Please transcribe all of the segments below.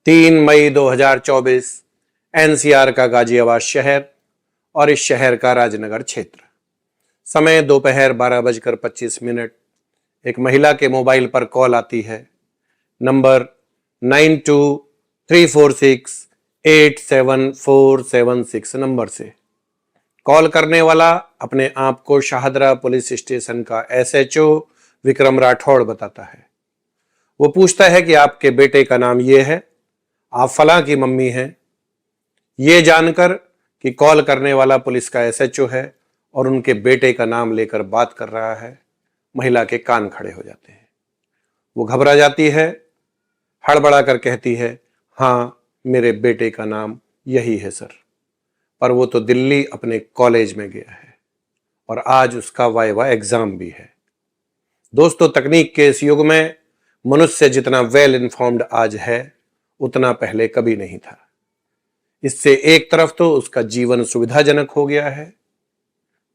3 मई 2024 NCR का गाजियाबाद शहर और इस शहर का राजनगर क्षेत्र। समय दोपहर 12:25। एक महिला के मोबाइल पर कॉल आती है। नंबर 9234687476 नंबर से। कॉल करने वाला अपने आप को शाहदरा पुलिस स्टेशन का एसएचओ विक्रम राठौड़ बताता है। वो पूछता है कि आपके बेटे का नाम ये है, आप फलां की मम्मी हैं। ये जानकर कि कॉल करने वाला पुलिस का एसएचओ है और उनके बेटे का नाम लेकर बात कर रहा है, महिला के कान खड़े हो जाते हैं। वो घबरा जाती है, हड़बड़ा कर कहती है, हाँ मेरे बेटे का नाम यही है सर, पर वो तो दिल्ली अपने कॉलेज में गया है और आज उसका वाइवा एग्जाम भी है। दोस्तों, तकनीक के इस युग में मनुष्य जितना वेल इन्फॉर्म्ड आज है उतना पहले कभी नहीं था। इससे एक तरफ तो उसका जीवन सुविधाजनक हो गया है,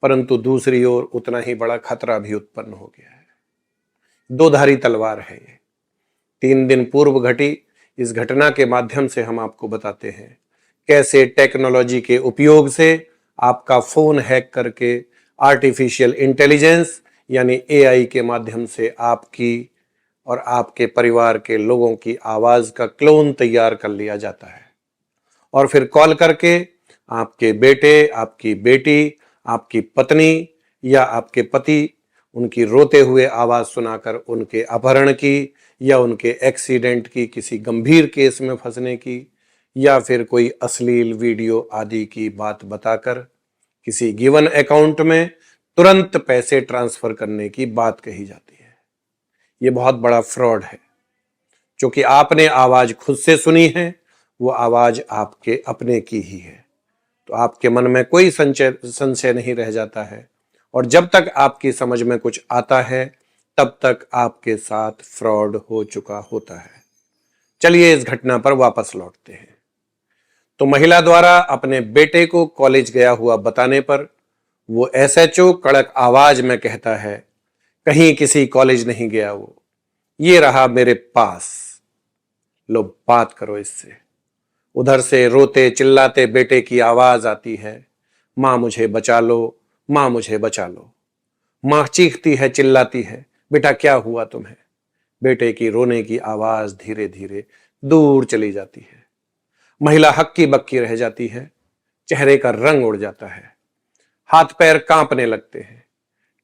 परंतु दूसरी ओर उतना ही बड़ा खतरा भी उत्पन्न हो गया है। दो धारी तलवार है ये। 3 दिन पूर्व घटी इस घटना के माध्यम से हम आपको बताते हैं कैसे टेक्नोलॉजी के उपयोग से आपका फोन हैक करके आर्टिफिशियल इंटेलिजेंस यानी एआई के माध्यम से आपकी और आपके परिवार के लोगों की आवाज का क्लोन तैयार कर लिया जाता है और फिर कॉल करके आपके बेटे, आपकी बेटी, आपकी पत्नी या आपके पति उनकी रोते हुए आवाज सुनाकर उनके अपहरण की या उनके एक्सीडेंट की, किसी गंभीर केस में फंसने की या फिर कोई अश्लील वीडियो आदि की बात बताकर किसी गिवन अकाउंट में तुरंत पैसे ट्रांसफर करने की बात कही जाती है। ये बहुत बड़ा फ्रॉड है। क्योंकि आपने आवाज खुद से सुनी है, वो आवाज आपके अपने की ही है, तो आपके मन में कोई संशय नहीं रह जाता है और जब तक आपकी समझ में कुछ आता है तब तक आपके साथ फ्रॉड हो चुका होता है। चलिए इस घटना पर वापस लौटते हैं। तो महिला द्वारा अपने बेटे को कॉलेज गया हुआ बताने पर वो एसएचओ कड़क आवाज में कहता है, कहीं किसी कॉलेज नहीं गया वो, ये रहा मेरे पास, लो बात करो इससे। उधर से रोते चिल्लाते बेटे की आवाज आती है, मां मुझे बचा लो, मां मुझे बचा लो। मां चीखती है, चिल्लाती है, बेटा क्या हुआ तुम्हें? बेटे की रोने की आवाज धीरे धीरे दूर चली जाती है। महिला हक्की बक्की रह जाती है, चेहरे का रंग उड़ जाता है, हाथ पैर कांपने लगते हैं।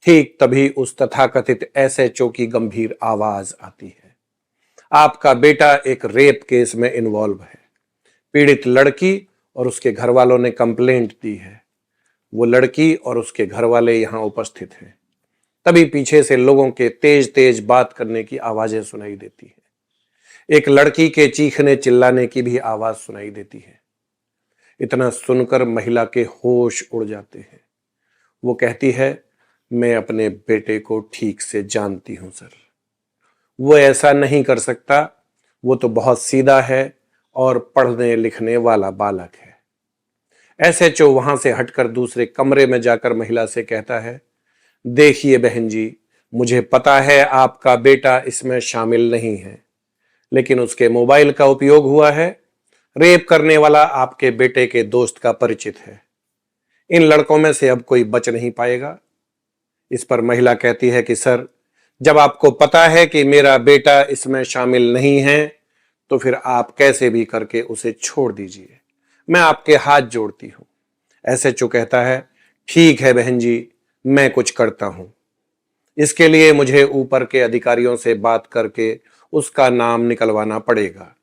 ठीक तभी उस तथाकथित एसएचओ की गंभीर आवाज आती है, आपका बेटा एक रेप केस में इन्वॉल्व है। पीड़ित लड़की और उसके घर वालों ने कंप्लेंट दी है। वो लड़की और उसके घर वाले यहां उपस्थित हैं। तभी पीछे से लोगों के तेज तेज बात करने की आवाजें सुनाई देती है। एक लड़की के चीखने चिल्लाने की भी आवाज सुनाई देती है। इतना सुनकर महिला के होश उड़ जाते हैं। वो कहती है, मैं अपने बेटे को ठीक से जानती हूं सर, वो ऐसा नहीं कर सकता, वो तो बहुत सीधा है और पढ़ने लिखने वाला बालक है। एसएचओ वहां से हटकर दूसरे कमरे में जाकर महिला से कहता है, देखिए बहन जी, मुझे पता है आपका बेटा इसमें शामिल नहीं है, लेकिन उसके मोबाइल का उपयोग हुआ है। रेप करने वाला आपके बेटे के दोस्त का परिचित है। इन लड़कों में से अब कोई बच नहीं पाएगा। इस पर महिला कहती है कि सर, जब आपको पता है कि मेरा बेटा इसमें शामिल नहीं है तो फिर आप कैसे भी करके उसे छोड़ दीजिए, मैं आपके हाथ जोड़ती हूं। एसएचओ कहता है, ठीक है बहन जी, मैं कुछ करता हूं। इसके लिए मुझे ऊपर के अधिकारियों से बात करके उसका नाम निकलवाना पड़ेगा,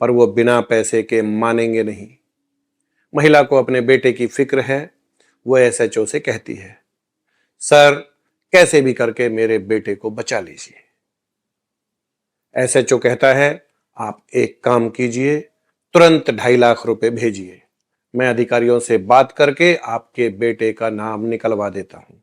पर वो बिना पैसे के मानेंगे नहीं। महिला को अपने बेटे की फिक्र है। वो एसएचओ से कहती है, सर कैसे भी करके मेरे बेटे को बचा लीजिए। एसएचओ कहता है, आप एक काम कीजिए, तुरंत 2.5 लाख रुपए भेजिए, मैं अधिकारियों से बात करके आपके बेटे का नाम निकलवा देता हूं।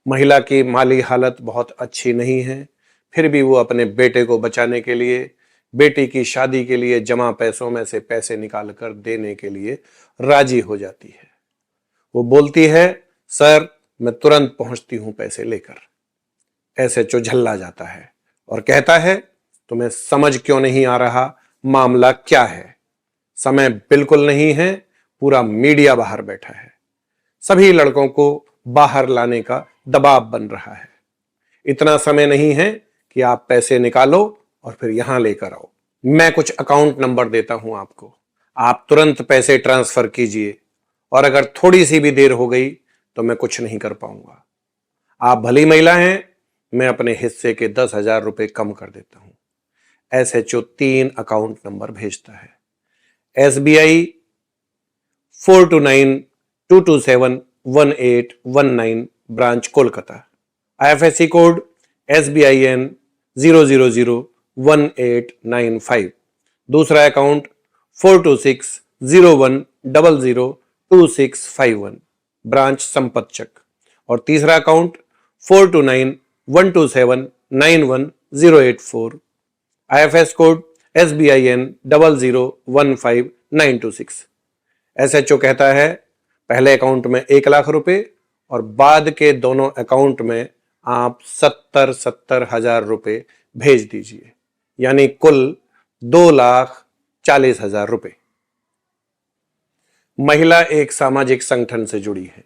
महिला की माली हालत बहुत अच्छी नहीं है, फिर भी वो अपने बेटे को बचाने के लिए बेटी की शादी के लिए जमा पैसों में से पैसे निकालकर देने के लिए राजी हो जाती है। वो बोलती है, सर मैं तुरंत पहुंचती हूं पैसे लेकर। एसएचओ झल्ला जाता है और कहता है, तुम्हें समझ क्यों नहीं आ रहा मामला क्या है। समय बिल्कुल नहीं है, पूरा मीडिया बाहर बैठा है, सभी लड़कों को बाहर लाने का दबाव बन रहा है। इतना समय नहीं है कि आप पैसे निकालो और फिर यहां लेकर आओ। मैं कुछ अकाउंट नंबर देता हूं आपको, आप तुरंत पैसे ट्रांसफर कीजिए, और अगर थोड़ी सी भी देर हो गई तो मैं कुछ नहीं कर पाऊंगा। आप भली महिला हैं, मैं अपने हिस्से के 10,000 रुपए कम कर देता हूं। SHO 3 अकाउंट नंबर भेजता है। SBI 429-227-1819 branch Kolkata. IFSC code SBIN 0001895। दूसरा अकाउंट 42601002651 ब्रांच संपतचक। और तीसरा account 429-127-91084। IFS code SBIN 0015926। SHO कहता है पहले अकाउंट में 1,00,000 रुपए और बाद के दोनों अकाउंट में आप 70,000 रुपए भेज दीजिए, यानी कुल 2,40,000 रुपए। महिला एक सामाजिक संगठन से जुड़ी है।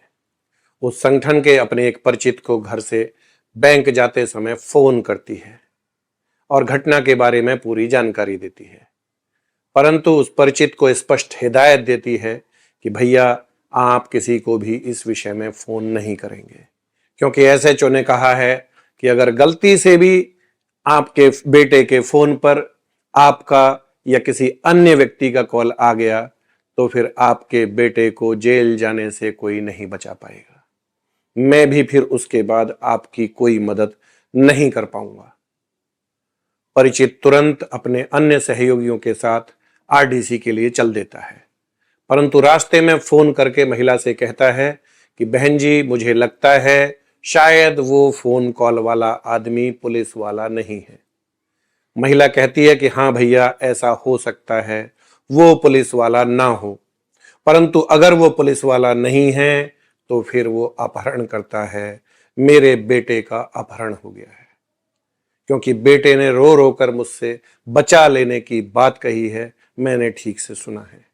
उस संगठन के अपने एक परिचित को घर से बैंक जाते समय फोन करती है और घटना के बारे में पूरी जानकारी देती है, परंतु उस परिचित को स्पष्ट हिदायत देती है कि भैया आप किसी को भी इस विषय में फोन नहीं करेंगे, क्योंकि SHO ने कहा है कि अगर गलती से भी आपके बेटे के फोन पर आपका या किसी अन्य व्यक्ति का कॉल आ गया तो फिर आपके बेटे को जेल जाने से कोई नहीं बचा पाएगा। मैं भी फिर उसके बाद आपकी कोई मदद नहीं कर पाऊंगा। परिचित तुरंत अपने अन्य सहयोगियों के साथ RDC के लिए चल देता है, परंतु रास्ते में फोन करके महिला से कहता है कि बहन जी, मुझे लगता है शायद वो फोन कॉल वाला आदमी पुलिस वाला नहीं है। महिला कहती है कि हाँ भैया, ऐसा हो सकता है वो पुलिस वाला ना हो, परंतु अगर वो पुलिस वाला नहीं है तो फिर वो अपहरण करता है। मेरे बेटे का अपहरण हो गया है, क्योंकि बेटे ने रो रो कर मुझसे बचा लेने की बात कही है, मैंने ठीक से सुना है,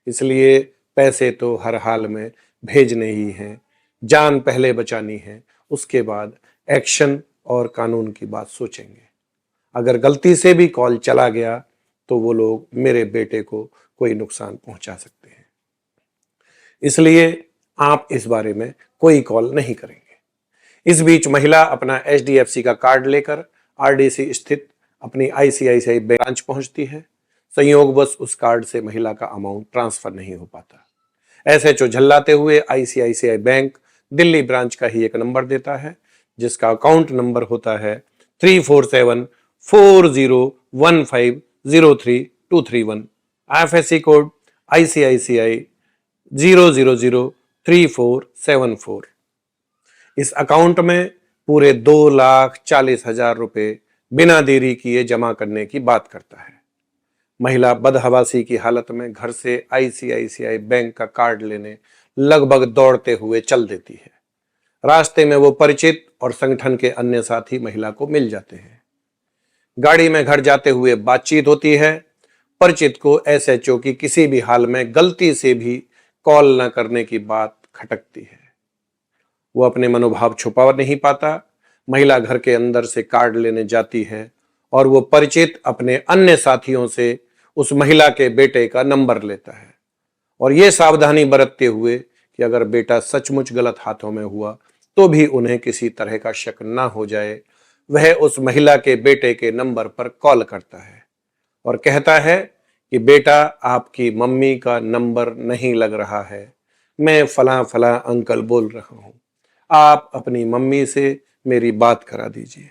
इसलिए पैसे तो हर हाल में भेजने ही हैं। जान पहले बचानी है, उसके बाद एक्शन और कानून की बात सोचेंगे। अगर गलती से भी कॉल चला गया तो वो लोग मेरे बेटे को कोई नुकसान पहुंचा सकते हैं, इसलिए आप इस बारे में कोई कॉल नहीं करेंगे। इस बीच महिला अपना HDFC का कार्ड लेकर RDC स्थित अपनी ICICI ब्रांच पहुंचती है। संयोगवश उस कार्ड से महिला का अमाउंट ट्रांसफर नहीं हो पाता। SHO झल्लाते हुए ICICI बैंक दिल्ली ब्रांच का ही एक नंबर देता है, जिसका अकाउंट नंबर होता है 347401503 IFSC कोड ICICI 0003474। इस अकाउंट में पूरे 2,40,000 रुपए बिना देरी किए जमा करने की बात करता है। महिला बदहवासी की हालत में घर से ICICI बैंक का कार्ड लेने लगभग दौड़ते हुए चल देती है। रास्ते में वो परिचित और संगठन के अन्य साथी महिला को मिल जाते हैं। गाड़ी में घर जाते हुए बातचीत होती है। परिचित को SHO की किसी भी हाल में गलती से भी कॉल न करने की बात खटकती है। वो अपने मनोभाव छुपा नहीं पाता। महिला घर के अंदर से कार्ड लेने जाती है और वो परिचित अपने अन्य साथियों से उस महिला के बेटे का नंबर लेता है, और ये सावधानी बरतते हुए कि अगर बेटा सचमुच गलत हाथों में हुआ तो भी उन्हें किसी तरह का शक ना हो जाए, वह उस महिला के बेटे के नंबर पर कॉल करता है और कहता है कि बेटा, आपकी मम्मी का नंबर नहीं लग रहा है, मैं फलां फलां अंकल बोल रहा हूं, आप अपनी मम्मी से मेरी बात करा दीजिए।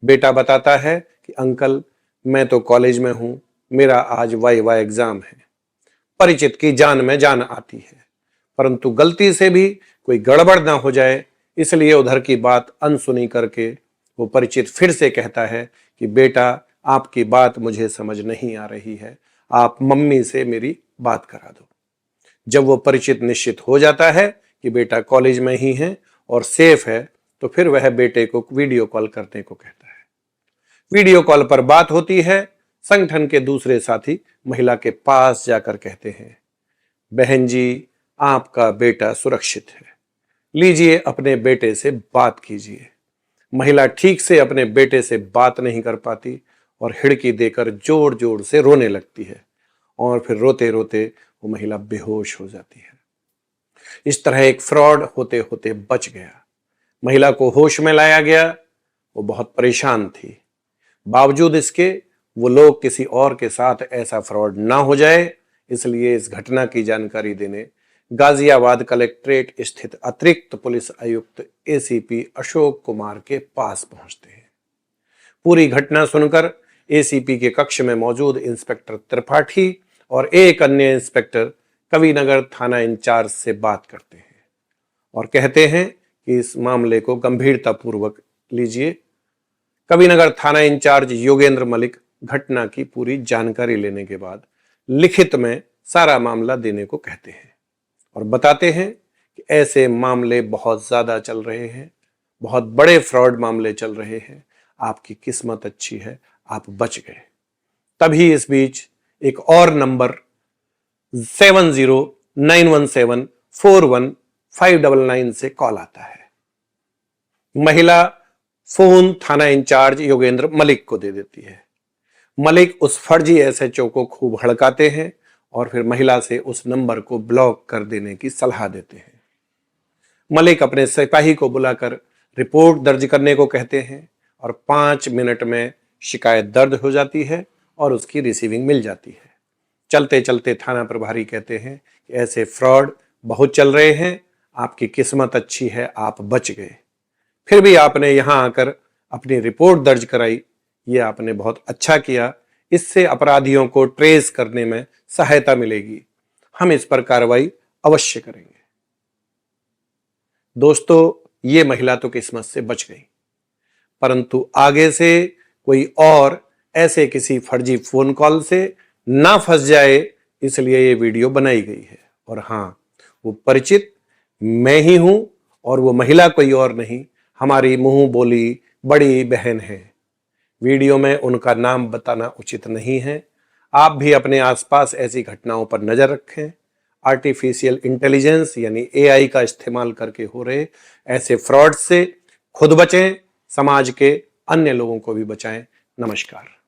बेटा बताता है कि अंकल, मैं तो कॉलेज में हूं, मेरा आज वाइवा एग्जाम है। परिचित की जान में जान आती है, परंतु गलती से भी कोई गड़बड़ ना हो जाए, इसलिए उधर की बात अनसुनी करके वो परिचित फिर से कहता है कि बेटा, आपकी बात मुझे समझ नहीं आ रही है, आप मम्मी से मेरी बात करा दो। जब वो परिचित निश्चित हो जाता है कि बेटा कॉलेज में ही है और सेफ है, तो फिर वह बेटे को वीडियो कॉल करने को कहता है। वीडियो कॉल पर बात होती है। संगठन के दूसरे साथी महिला के पास जाकर कहते हैं, बहन जी, आपका बेटा सुरक्षित है, लीजिए अपने बेटे से बात कीजिए। महिला ठीक से अपने बेटे से बात नहीं कर पाती और हिड़की देकर जोर जोर से रोने लगती है और फिर रोते रोते वो महिला बेहोश हो जाती है। इस तरह एक फ्रॉड होते होते बच गया। महिला को होश में लाया गया। वो बहुत परेशान थी। बावजूद इसके वो लोग किसी और के साथ ऐसा फ्रॉड ना हो जाए, इसलिए इस घटना की जानकारी देने गाजियाबाद कलेक्ट्रेट स्थित अतिरिक्त पुलिस आयुक्त एसीपी अशोक कुमार के पास पहुंचते हैं। पूरी घटना सुनकर एसीपी के कक्ष में मौजूद इंस्पेक्टर त्रिपाठी और एक अन्य इंस्पेक्टर कविनगर थाना इंचार्ज से बात करते हैं और कहते हैं कि इस मामले को गंभीरतापूर्वक लीजिए। कविनगर थाना इंचार्ज योगेंद्र मलिक घटना की पूरी जानकारी लेने के बाद लिखित में सारा मामला देने को कहते हैं और बताते हैं कि ऐसे मामले बहुत ज्यादा चल रहे हैं, बहुत बड़े फ्रॉड मामले चल रहे हैं। आपकी किस्मत अच्छी है, आप बच गए। तभी इस बीच एक और नंबर 7091741599 से कॉल आता है। महिला फोन थाना इंचार्ज योगेंद्र मलिक को दे देती है। मलिक उस फर्जी एसएचओ को खूब हड़काते हैं और फिर महिला से उस नंबर को ब्लॉक कर देने की सलाह देते हैं। मलिक अपने सिपाही को बुलाकर रिपोर्ट दर्ज करने को कहते हैं और 5 मिनट में शिकायत दर्ज हो जाती है और उसकी रिसीविंग मिल जाती है। चलते चलते थाना प्रभारी कहते हैं कि ऐसे फ्रॉड बहुत चल रहे हैं, आपकी किस्मत अच्छी है, आप बच गए। फिर भी आपने यहां आकर अपनी रिपोर्ट दर्ज कराई, ये आपने बहुत अच्छा किया। इससे अपराधियों को ट्रेस करने में सहायता मिलेगी। हम इस पर कार्रवाई अवश्य करेंगे। दोस्तों, ये महिला तो किस्मत से बच गई, परंतु आगे से कोई और ऐसे किसी फर्जी फोन कॉल से ना फंस जाए, इसलिए ये वीडियो बनाई गई है। और हाँ, वो परिचित मैं ही हूं और वो महिला कोई और नहीं, हमारी मुंह बोली बड़ी बहन है। वीडियो में उनका नाम बताना उचित नहीं है। आप भी अपने आसपास ऐसी घटनाओं पर नजर रखें। आर्टिफिशियल इंटेलिजेंस यानी एआई का इस्तेमाल करके हो रहे ऐसे फ्रॉड से खुद बचें, समाज के अन्य लोगों को भी बचाएं। नमस्कार।